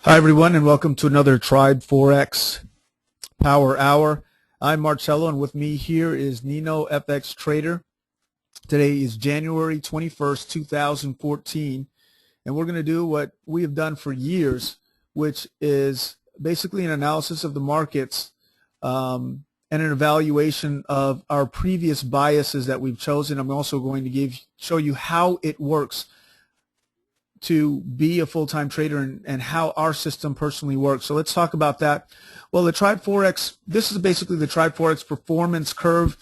Hi, everyone, and welcome to another Tribe Forex Power Hour. I'm Marcello, and with me here is Nino, FX Trader. Today is January 21st, 2014, and we're going to do what we have done for years, which is basically an analysis of the markets and an evaluation of our previous biases that we've chosen. I'm also going to show you how it works to be a full-time trader and how our system personally works. So let's talk about that. Well, the Tribe Forex, this is basically the Tribe Forex performance curve.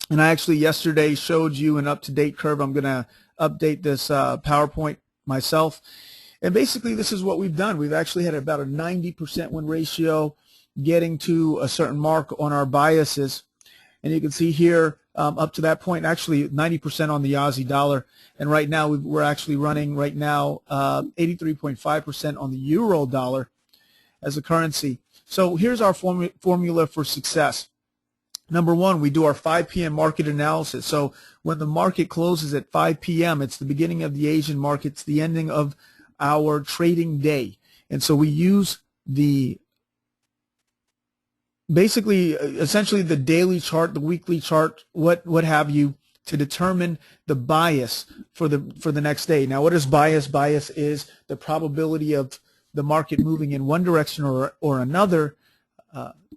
And I actually yesterday showed you an up-to-date curve. I'm going to update this PowerPoint myself. And basically this is what we've done. We've actually had about a 90% win ratio, getting to a certain mark on our biases. And you can see here up to that point, actually 90% on the Aussie dollar. And right now we're actually running 83.5% on the euro dollar as a currency. So here's our formula for success. Number one, we do our 5 p.m. market analysis. So when the market closes at 5 p.m., it's the beginning of the Asian markets, the ending of our trading day. And so we use essentially the daily chart, the weekly chart, what have you, to determine the bias for the next day. Now, what is bias? Bias is the probability of the market moving in one direction or another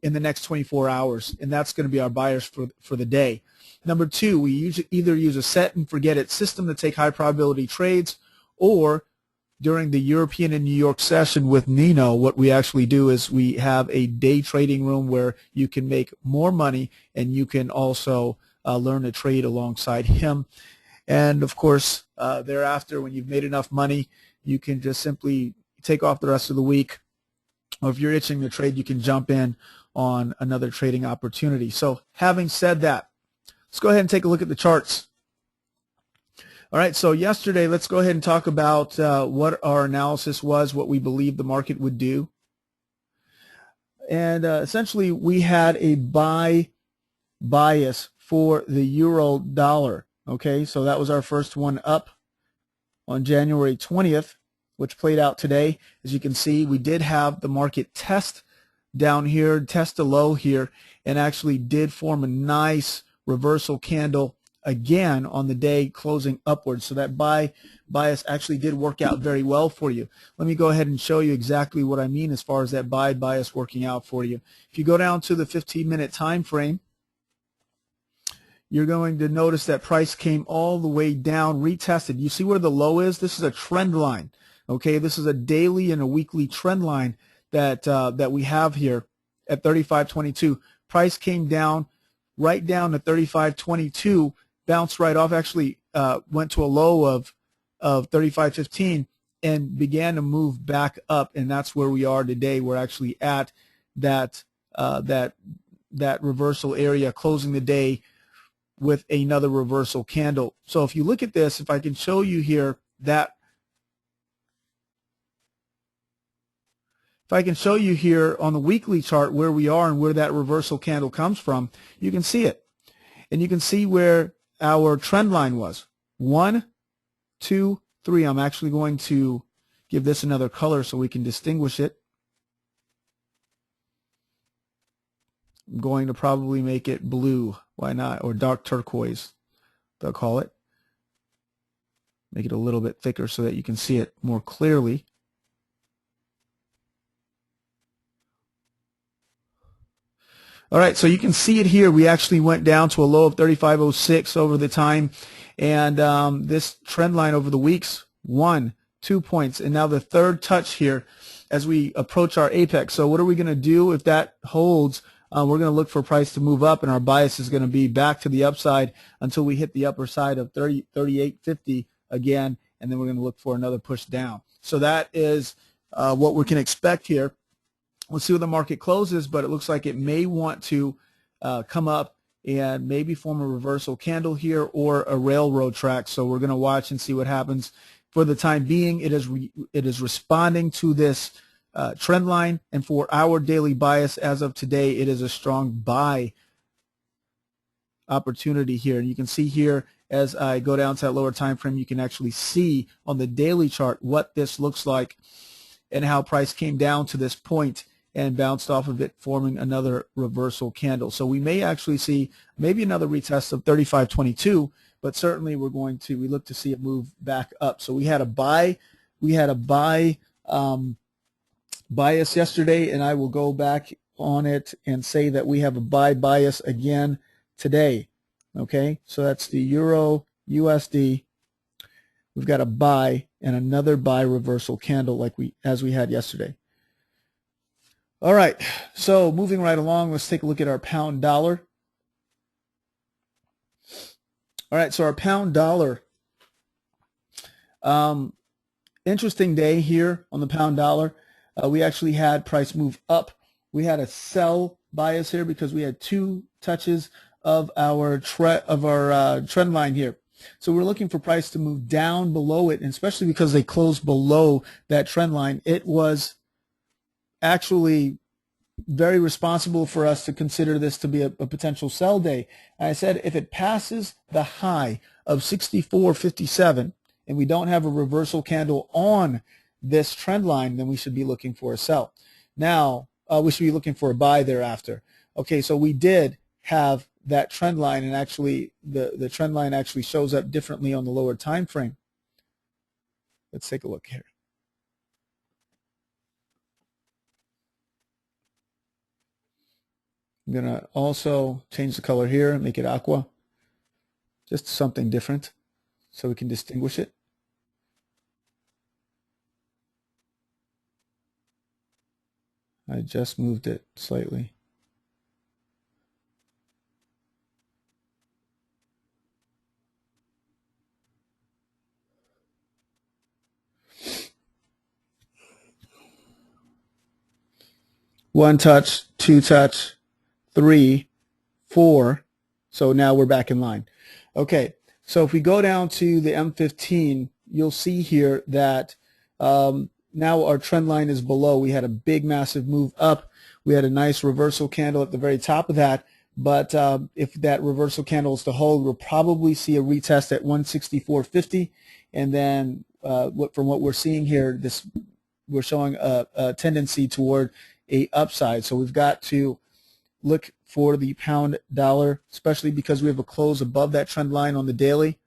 in the next 24 hours, and that's going to be our bias for the day. Number two, we either use a set and forget it system to take high probability trades, or during the European and New York session with Nino, what we actually do is we have a day trading room where you can make more money and you can also learn to trade alongside him. And of course, thereafter, when you've made enough money, you can just simply take off the rest of the week. Or if you're itching to trade, you can jump in on another trading opportunity. So having said that, let's go ahead and take a look at the charts. All right, so yesterday, let's go ahead and talk about what our analysis was, what we believed the market would do. And essentially, we had a buy bias for the euro dollar. Okay, so that was our first one up on January 20th, which played out today. As you can see, we did have the market test down here, test a low here, and actually did form a nice reversal candle again on the day closing upwards. So that buy bias actually did work out very well for you. Let me go ahead and show you exactly what I mean as far as that buy bias working out for you. If you go down to the 15-minute time frame, you're going to notice that price came all the way down, retested. You see where the low is? This is a trend line. Okay, this is a daily and a weekly trend line that we have here at 35.22. Price came down right down to 35.22, bounced right off, actually went to a low of 35.15 and began to move back up, and that's where we are today. We're actually at that reversal area, closing the day with another reversal candle. So if you look at this, if I can show you here that If I can show you here on the weekly chart where we are and where that reversal candle comes from, you can see it. And you can see where our trend line was. 1, 2, 3. I'm actually going to give this another color so we can distinguish it. I'm going to probably make it blue. Why not? Or dark turquoise, they'll call it. Make it a little bit thicker so that you can see it more clearly. All right, so you can see it here. We actually went down to a low of 35.06 over the time, and this trend line over the weeks, 1, 2 points, and now the third touch here as we approach our apex. So what are we going to do if that holds? We're going to look for price to move up, and our bias is going to be back to the upside until we hit the upper side of 38.50 again, and then we're going to look for another push down. So that is what we can expect here. We'll see where the market closes, but it looks like it may want to come up and maybe form a reversal candle here or a railroad track. So we're going to watch and see what happens. For the time being, it is responding to this trend line, and for our daily bias as of today, it is a strong buy opportunity here. And you can see here as I go down to that lower time frame, you can actually see on the daily chart what this looks like. and how price came down to this point and bounced off of it, forming another reversal candle. So we may actually see maybe another retest of 35.22, but certainly we look to see it move back up. So we had a buy bias yesterday, and I will go back on it and say that we have a buy bias again today. Okay, so that's the Euro USD. We've got a buy and another buy reversal candle as we had yesterday. All right, so moving right along, let's take a look at our pound dollar. All right, so our pound dollar, interesting day here on the pound dollar. We actually had price move up. We had a sell bias here because we had 2 touches of our trend line here. So we're looking for price to move down below it, and especially because they closed below that trend line. It was actually very responsible for us to consider this to be a potential sell day. And I said if it passes the high of 64.57 and we don't have a reversal candle on this trend line, then we should be looking for a sell. Now, we should be looking for a buy thereafter. Okay, so we did have that trend line, and actually the trend line actually shows up differently on the lower time frame. Let's take a look here. I'm going to also change the color here and make it aqua, just something different so we can distinguish it. I just moved it slightly. One touch, 2 touch, 3, 4. So now we're back in line. Okay, so if we go down to the M15, you'll see here that now our trend line is below. We had a big, massive move up. We had a nice reversal candle at the very top of that. But if that reversal candle is to hold, we'll probably see a retest at 164.50. And then from what we're seeing here, we're showing a tendency toward a upside. So we've got to look for the pound dollar, especially because we have a close above that trend line on the daily.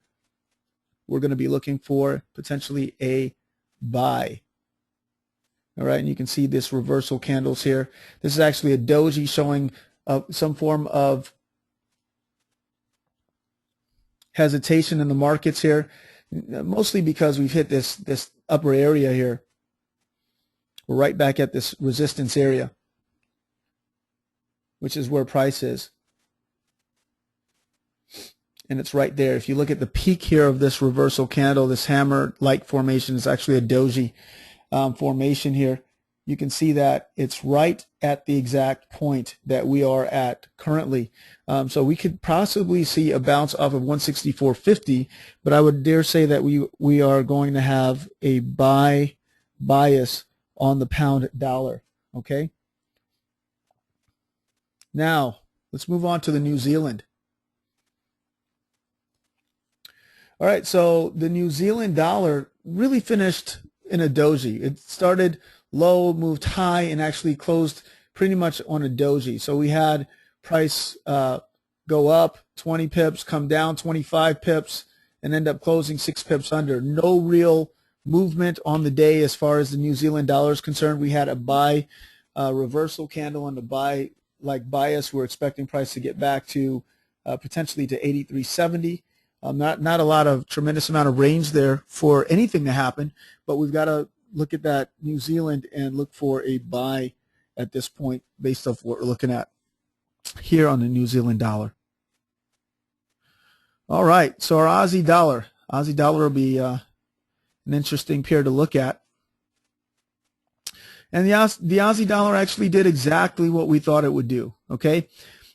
We're going to be looking for potentially a buy. All right, and you can see this reversal candles here. This is actually a doji showing some form of hesitation in the markets here, mostly because we've hit this upper area here. We're right back at this resistance area, which is where price is. And it's right there. If you look at the peak here of this reversal candle, this hammer-like formation is actually a doji formation here. You can see that it's right at the exact point that we are at currently. So we could possibly see a bounce off of 164.50, but I would dare say that we are going to have a buy bias on the pound dollar. Okay. Now let's move on to the New Zealand. All right, so the New Zealand dollar really finished in a doji. It started low, moved high, and actually closed pretty much on a doji. So we had price go up 20 pips, come down 25 pips, and end up closing 6 pips under. No real movement on the day as far as the New Zealand dollar is concerned. We had a buy reversal candle and a buy like bias. We're expecting price to get back to potentially to 83.70. Not a lot of tremendous amount of range there for anything to happen, but we've got to look at that New Zealand and look for a buy at this point based off what we're looking at here on the New Zealand dollar. All right, so our Aussie dollar will be an interesting pair to look at. And the Aussie dollar actually did exactly what we thought it would do, okay?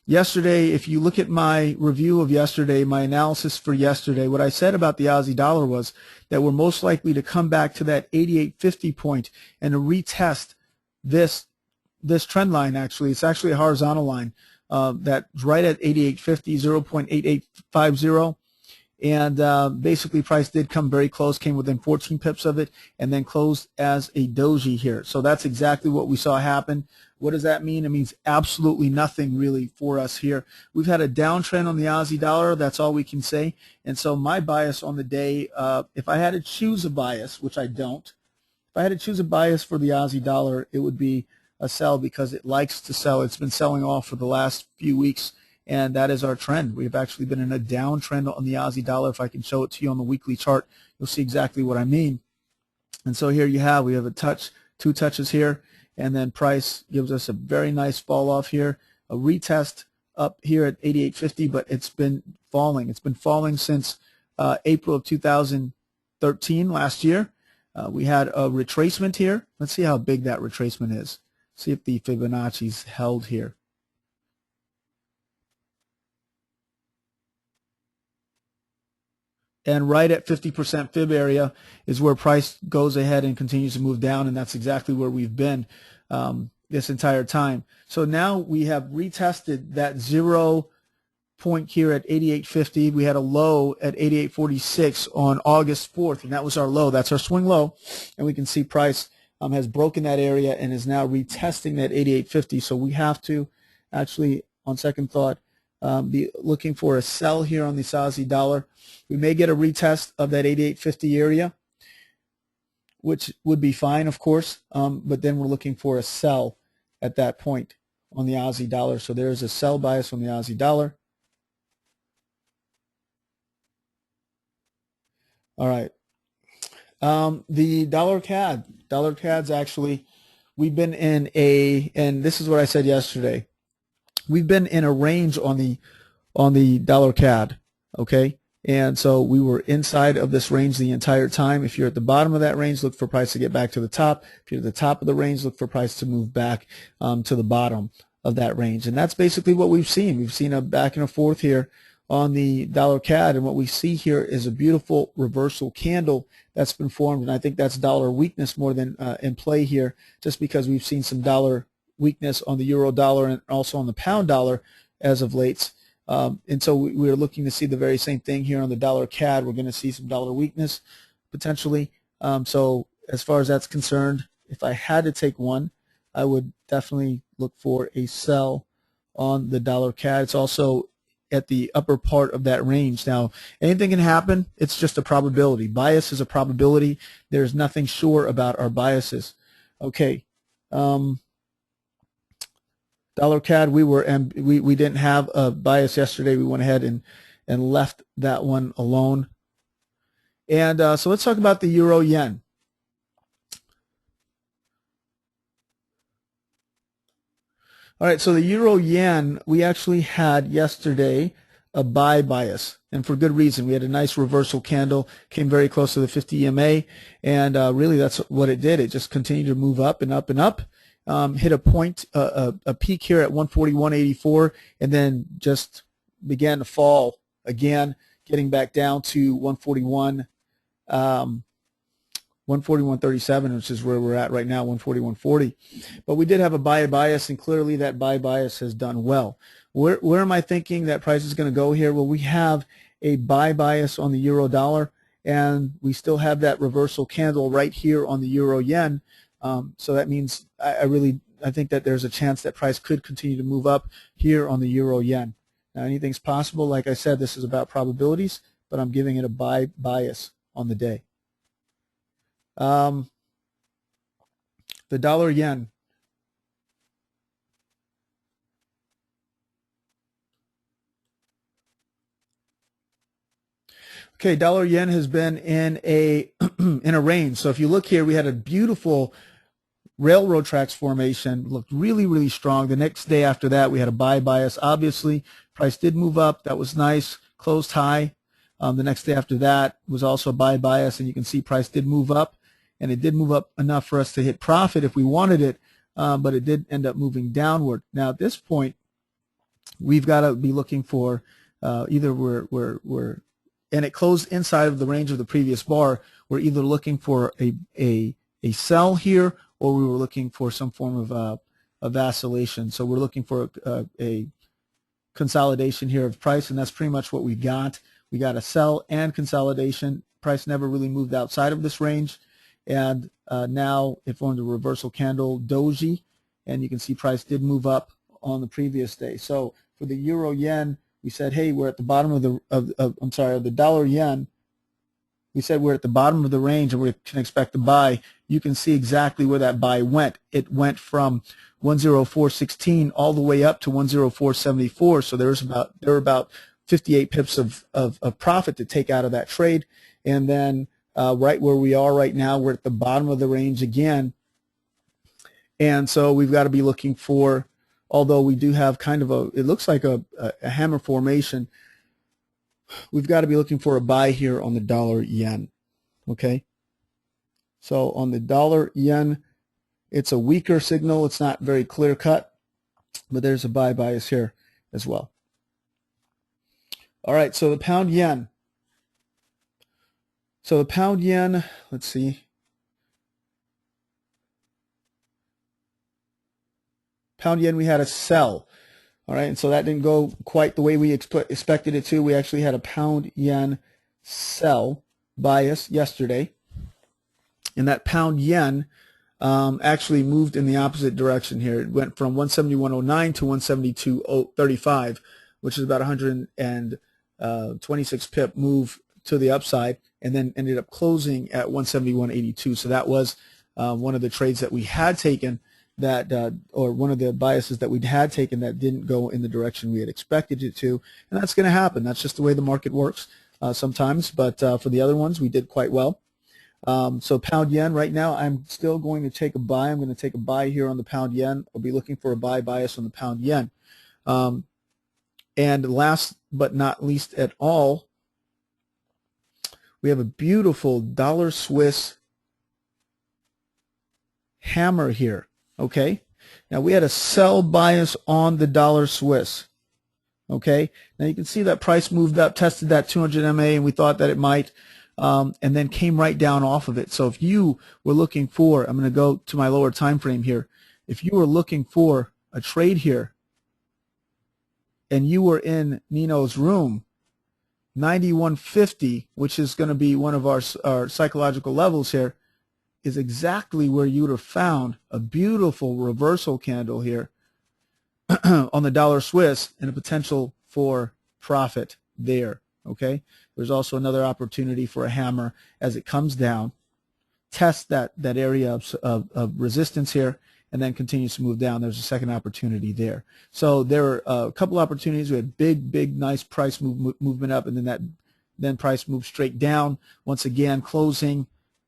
Yesterday, if you look at my review of yesterday, my analysis for yesterday, what I said about the Aussie dollar was that we're most likely to come back to that 88.50 point and to retest this trend line. Actually, it's actually a horizontal line that's right at 88.50, 0.8850, And basically price did come very close, came within 14 pips of it, and then closed as a doji here. So that's exactly what we saw happen. What does that mean? It means absolutely nothing really for us here. We've had a downtrend on the Aussie dollar. That's all we can say. And so my bias on the day, if I had to choose a bias, which I don't, if I had to choose a bias for the Aussie dollar, it would be a sell because it likes to sell. It's been selling off for the last few weeks. And that is our trend. We've actually been in a downtrend on the Aussie dollar. If I can show it to you on the weekly chart, you'll see exactly what I mean. And so here we have a touch, two touches here, and then price gives us a very nice fall off here, a retest up here at 88.50, but it's been falling. It's been falling since April of 2013, last year. We had a retracement here. Let's see how big that retracement is. See if the Fibonacci's held here. And right at 50% fib area is where price goes ahead and continues to move down, and that's exactly where we've been this entire time. So now we have retested that 0 point here at 88.50. We had a low at 88.46 on August 4th, and that was our low. That's our swing low, and we can see price has broken that area and is now retesting that 88.50. So we have to actually, on second thought, be looking for a sell here on the Aussie dollar. We may get a retest of that 88.50 area, which would be fine, of course, but then we're looking for a sell at that point on the Aussie dollar. So there's a sell bias on the Aussie dollar. All right. The dollar CAD's actually, we've been in and this is what I said yesterday, we've been in a range on the dollar CAD, okay? And so we were inside of this range the entire time. If you're at the bottom of that range, look for price to get back to the top. If you're at the top of the range, look for price to move back to the bottom of that range. And that's basically what we've seen. We've seen a back and a forth here on the dollar CAD, and what we see here is a beautiful reversal candle that's been formed, and I think that's dollar weakness more than in play here, just because we've seen some dollar weakness on the euro dollar and also on the pound dollar as of late. And so we're looking to see the very same thing here on the dollar CAD. We're going to see some dollar weakness potentially. So as far as that's concerned, if I had to take one, I would definitely look for a sell on the dollar CAD. It's also at the upper part of that range. Now, anything can happen. It's just a probability. Bias is a probability. There's nothing sure about our biases. Okay. Dollar CAD, we didn't have a bias yesterday. We went ahead and left that one alone. And so let's talk about the euro yen. All right, so the euro yen, we actually had yesterday a buy bias, and for good reason. We had a nice reversal candle, came very close to the 50 EMA, and really that's what it did. It just continued to move up and up and up. Hit a point, a peak here at 141.84, and then just began to fall again, getting back down to 141.37, which is where we're at right now, 141.40. But we did have a buy bias, and clearly that buy bias has done well. Where am I thinking that price is going to go here? Well, we have a buy bias on the euro dollar, and we still have that reversal candle right here on the euro yen. So that means I think that there's a chance that price could continue to move up here on the euro yen. Now, anything's possible. Like I said, this is about probabilities, but I'm giving it a buy bias on the day. The dollar yen. Okay, dollar yen has been in a in a range. So if you look here, we had a beautiful railroad tracks formation, looked really, really strong. The next day after that, we had a buy bias. Obviously, price did move up. That was nice. Closed high. The next day after that was also a buy bias, and you can see price did move up, and it did move up enough for us to hit profit if we wanted it, but it did end up moving downward. Now at this point, we've got to be looking for either we're and it closed inside of the range of the previous bar. We're either looking for a sell here, or we were looking for some form of a vacillation. So we're looking for a consolidation here of price, and that's pretty much what we got. We got a sell and consolidation. Price never really moved outside of this range. And now it formed a reversal candle doji, and you can see price did move up on the previous day. So for the euro yen, we said, hey, we're at the bottom of the dollar yen. We said we're at the bottom of the range and we can expect to buy. You can see exactly where that buy went. It went from 104.16 all the way up to 104.74. So there were about 58 pips of profit to take out of that trade. And then right where we are right now, we're at the bottom of the range again. And so we've got to be looking for, although we do have kind of it looks like a hammer formation, we've got to be looking for a buy here on the dollar yen. Okay. So on the dollar yen, it's a weaker signal. It's not very clear cut, but there's a buy bias here as well. All right. So the pound yen. So the pound yen, let's see. Pound yen, we had a sell. All right, and so that didn't go quite the way we expected it to. We actually had a pound yen sell bias yesterday. And that pound yen actually moved in the opposite direction here. It went from 171.09 to 172.35, which is about 126 pip move to the upside, and then ended up closing at 171.82. So that was one of the trades that we had taken that, or one of the biases that we had taken that didn't go in the direction we had expected it to. And that's going to happen. That's just the way the market works sometimes. But for the other ones, we did quite well. So pound yen right now, I'm still going to take a buy. I'm going to take a buy here on the pound yen. I'll be looking for a buy bias on the pound yen. And last but not least at all, we have a beautiful dollar Swiss hammer here. Okay. Now we had a sell bias on the dollar Swiss. Okay. Now you can see that price moved up, tested that 200 MA, and we thought that it might, and then came right down off of it. So if you were looking for, I'm going to go to my lower time frame here. If you were looking for a trade here and you were in Nino's room, 91.50, which is going to be one of our psychological levels here, is exactly where you would have found a beautiful reversal candle here on the dollar Swiss and a potential for profit there. Okay, there's also another opportunity for a hammer as it comes down, test that area of resistance here, and then continues to move down. There's a second opportunity there. So there are a couple opportunities. We had big, nice price movement up, and then price moved straight down. Once again, closing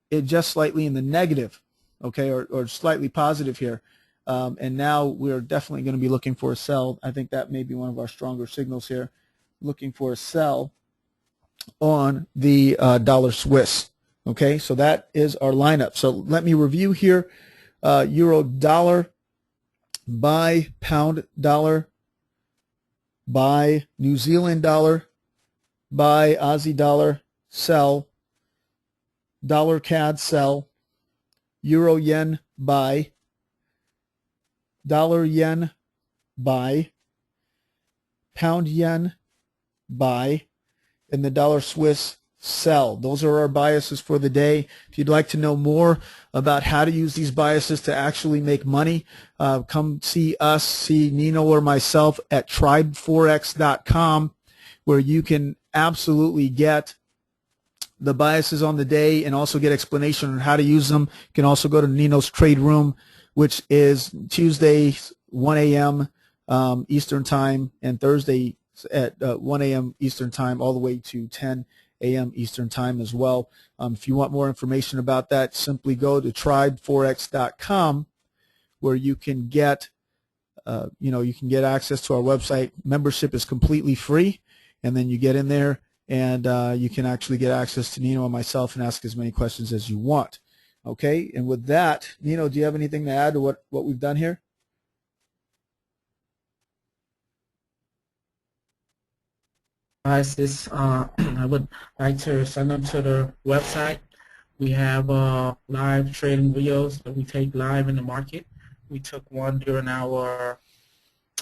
it just slightly in the negative, okay, or slightly positive here. And now we're definitely going to be looking for a sell. I think that may be one of our stronger signals here, looking for a sell on the dollar Swiss. Okay, so that is our lineup. So let me review here. Euro dollar, buy pound dollar, buy New Zealand dollar, buy Aussie dollar, sell, dollar CAD sell, euro yen buy, dollar yen buy, pound yen buy, and the dollar Swiss sell. Those are our biases for the day. If you'd like to know more about how to use these biases to actually make money, come see us, see Nino or myself at tribeforex.com, where you can absolutely get the biases on the day and also get explanation on how to use them. You can also go to Nino's Trade Room, which is Tuesday 1 a.m. Eastern Time and Thursday at 1 a.m. Eastern Time all the way to 10 a.m. Eastern Time as well. If you want more information about that, simply go to tribeforex.com, where you can get, you can get access to our website. Membership is completely free, and then you get in there and you can actually get access to Nino and myself and ask as many questions as you want. Okay, and with that, Nino, do you have anything to add to what we've done here? Guys, I would like to sign up to the website. We have live trading videos that we take live in the market. We took one during our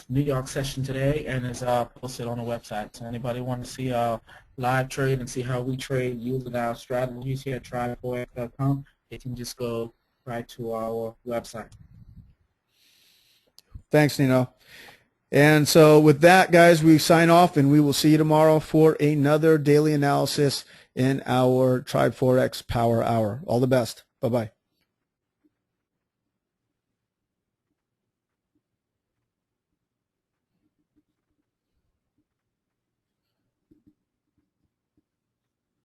New York session today, and it's posted on the website. So anybody want to see our live trade and see how we trade using our strategies here at tryforex.com, they can just go right to our website. Thanks, Nino. And so with that, guys, we sign off, and we will see you tomorrow for another daily analysis in our Tribe Forex Power Hour. All the best. Bye-bye.